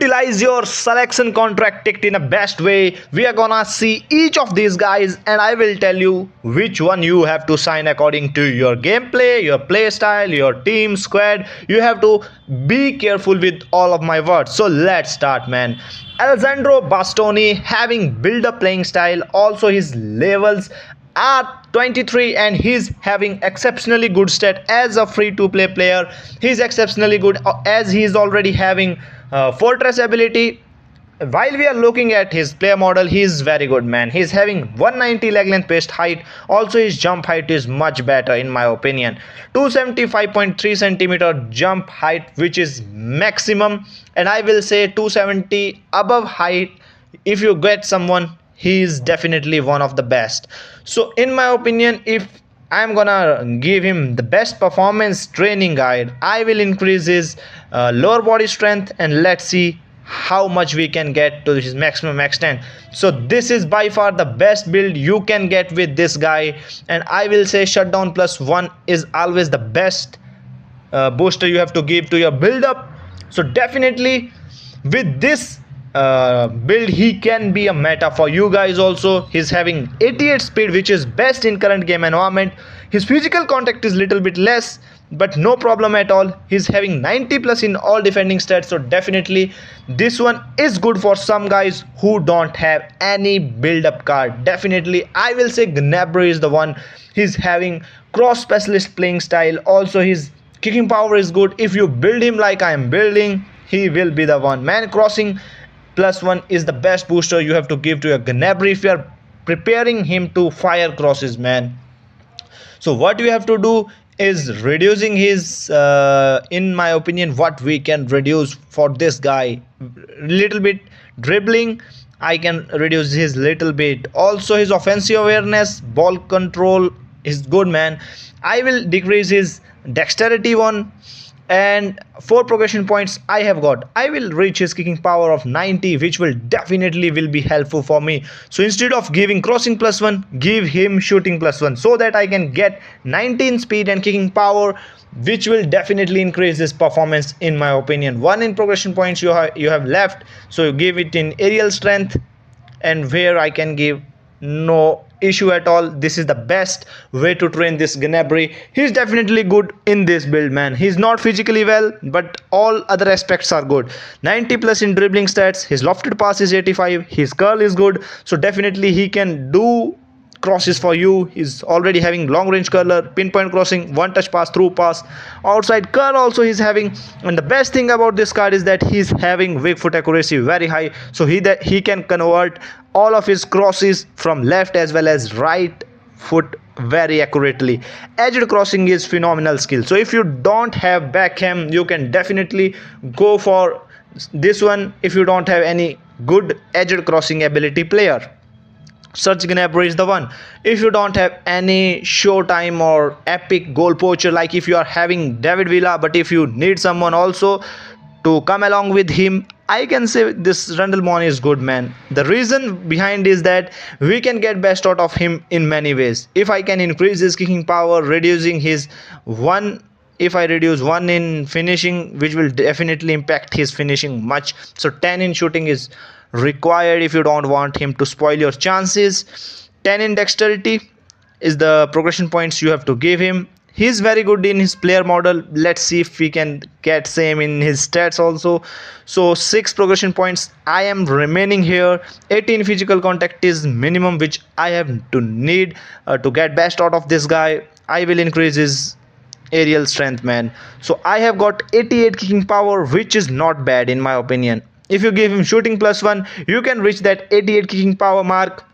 Utilize your selection contract ticked in a best way. We are gonna see each of these guys and I will tell you which one you have to sign according to your gameplay, your play style, your team squad. You have to be careful with all of my words. So let's start, man. Alessandro Bastoni having build up playing style, also his levels are 23 and he's having exceptionally good stat as a free to play player. He's exceptionally good as he's already having fortress ability. While we are looking at his player model, he's very good, man. He's having 190 leg length waist height. Also his jump height is much better in my opinion. 275.3 centimeter jump height, which is maximum, and I will say 270 above height. If you get someone, he is definitely one of the best. So in my opinion, if I'm gonna give him the best performance training guide, I will increase his lower body strength and let's see how much we can get to his maximum extent. So this is by far the best build you can get with this guy, and I will say shutdown +1 is always the best booster you have to give to your build up. So definitely with this build he can be a meta for you guys. Also he's having 88 speed, which is best in current game environment. His physical contact is little bit less, but no problem at all. He's having 90 plus in all defending stats, so definitely this one is good for some guys who don't have any build up card. Definitely I will say Gnabry is the one. He's having cross specialist playing style. Also his kicking power is good. If you build him like I am building, he will be the one, man. Crossing +1 is the best booster you have to give to your Gnabry if you are preparing him to fire crosses, man. So what you have to do is reducing his in my opinion, what we can reduce for this guy, little bit dribbling I can reduce his little bit. Also his offensive awareness, ball control is good, man. I will decrease his dexterity 1, and 4 progression points I have got. I will reach his kicking power of 90, which will definitely will be helpful for me. So instead of giving crossing +1, give him shooting +1, so that I can get 19 speed and kicking power, which will definitely increase his performance in my opinion. 1 in progression points you have left, so you give it in aerial strength, and where I can give no issue at all. This is the best way to train this Gnabry. He's definitely good in this build, man. He's not physically well, but all other aspects are good. 90 plus in dribbling stats. His lofted pass is 85. His curl is good, so definitely he can do crosses for you. He's already having long range curler, pinpoint crossing, one touch pass, through pass, outside curl also he's having. And the best thing about this card is that he's having weak foot accuracy very high, so he can convert all of his crosses from left as well as right foot very accurately. Edged crossing is phenomenal skill, so if you don't have Beckham, you can definitely go for this one. If you don't have any good edged crossing ability player, Serge Gnabry is the one. If you don't have any Showtime or epic goal poacher, like if you are having David Villa, but if you need someone also to come along with him, I can say this Randal Muani is good, man. The reason behind is that we can get best out of him in many ways. If I can increase his kicking power, reducing his 1, if I reduce 1 in finishing, which will definitely impact his finishing much. So 10 in shooting is required if you don't want him to spoil your chances. 10 in dexterity is the progression points you have to give him. He's very good in his player model. Let's see if we can get same in his stats also. So 6 progression points I am remaining here. 18 physical contact is minimum, which I have to need to get best out of this guy. I will increase his aerial strength, man. So I have got 88 kicking power, which is not bad in my opinion. If you give him shooting +1, you can reach that 88 kicking power mark.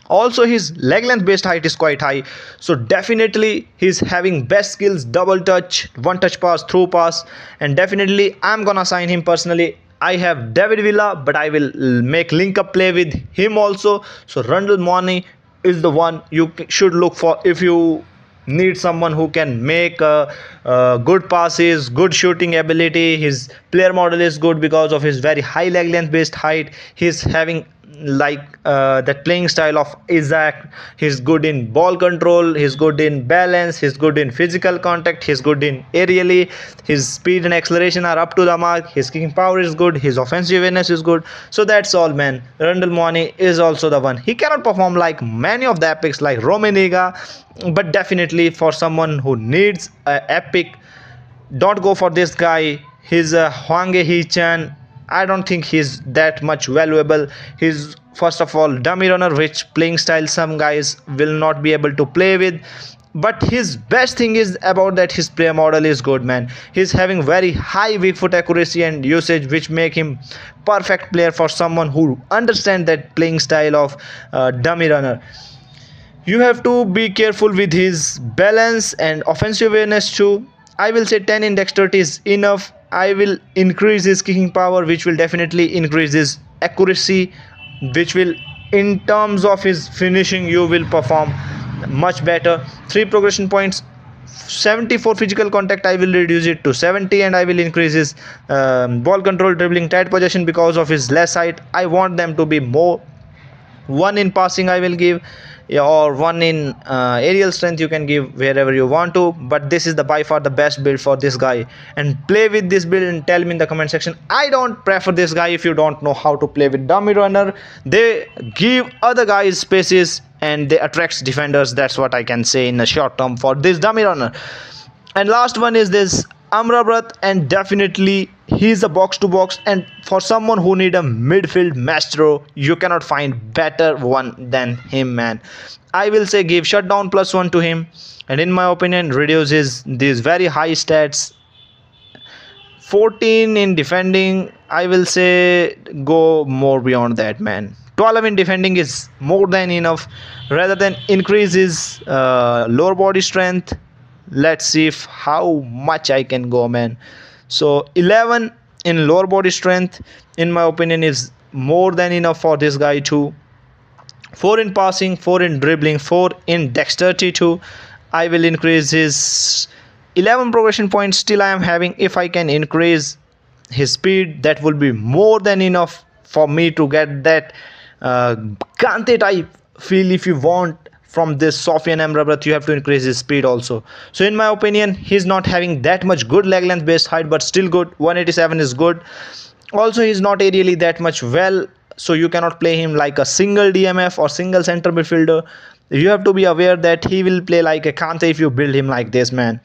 Also his leg length based height is quite high, so definitely he's having best skills, double touch, one touch pass, through pass, and definitely I'm gonna sign him personally. I have David Villa, but I will make link up play with him also. So Randal Muani is the one you should look for if you need someone who can make good passes, good shooting ability. His player model is good because of his very high leg length based height. He's having like that playing style of Isaac. He's good in ball control, he's good in balance, he's good in physical contact, he's good in aerially, his speed and acceleration are up to the mark, his kicking power is good, his offensive awareness is good. So that's all, man. Randal Muani is also the one. He cannot perform like many of the epics like Romaniga, but definitely for someone who needs an epic, don't go for this guy. He's a Hwang Hee-Chan. I don't think he's that much valuable. He's first of all dummy runner, which playing style some guys will not be able to play with. But his best thing is about that his player model is good, man. He's having very high weak foot accuracy and usage, which make him perfect player for someone who understand that playing style of dummy runner. You have to be careful with his balance and offensive awareness too. I will say 10 in dexterity is enough. I will increase his kicking power, which will definitely increase his accuracy, which will, in terms of his finishing, you will perform much better. 3 progression points. 74 physical contact, I will reduce it to 70, and I will increase his ball control, dribbling, tight possession because of his less height. I want them to be more. 1 in passing I will give, yeah, or 1 in aerial strength you can give wherever you want to, but this is the by far the best build for this guy. And play with this build and tell me in the comment section. I don't prefer this guy if you don't know how to play with dummy runner. They give other guys spaces and they attract defenders. That's what I can say in a short term for this dummy runner. And last one is this Amrabat, and definitely he's a box to box, and for someone who need a midfield maestro, you cannot find better one than him, man. I will say give shutdown +1 to him, and in my opinion reduces these very high stats. 14 in defending, I will say go more beyond that, man. 12 in defending is more than enough. Rather than increase his lower body strength, let's see if how much I can go, man. So 11 in lower body strength, in my opinion, is more than enough for this guy too. 4 in passing, 4 in dribbling, 4 in dexterity too. I will increase his 11 progression points. Still I am having, if I can increase his speed, that will be more than enough for me to get that Kante type feel. If you want from this Sofyan Amrabat, you have to increase his speed also. So in my opinion, he's not having that much good leg length based height, but still good. 187 is good. Also, he's not aerially that much well, so you cannot play him like a single DMF or single center midfielder. You have to be aware that he will play like a Kante if you build him like this, man.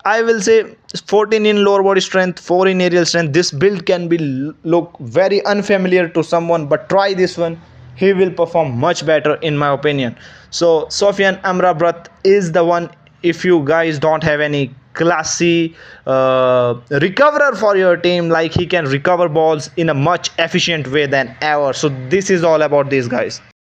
I will say 14 in lower body strength, 4 in aerial strength. This build can be look very unfamiliar to someone, but try this one. He will perform much better in my opinion. So Sofyan Amrabat is the one. If you guys don't have any classy recoverer for your team, like he can recover balls in a much efficient way than ever. So this is all about these guys.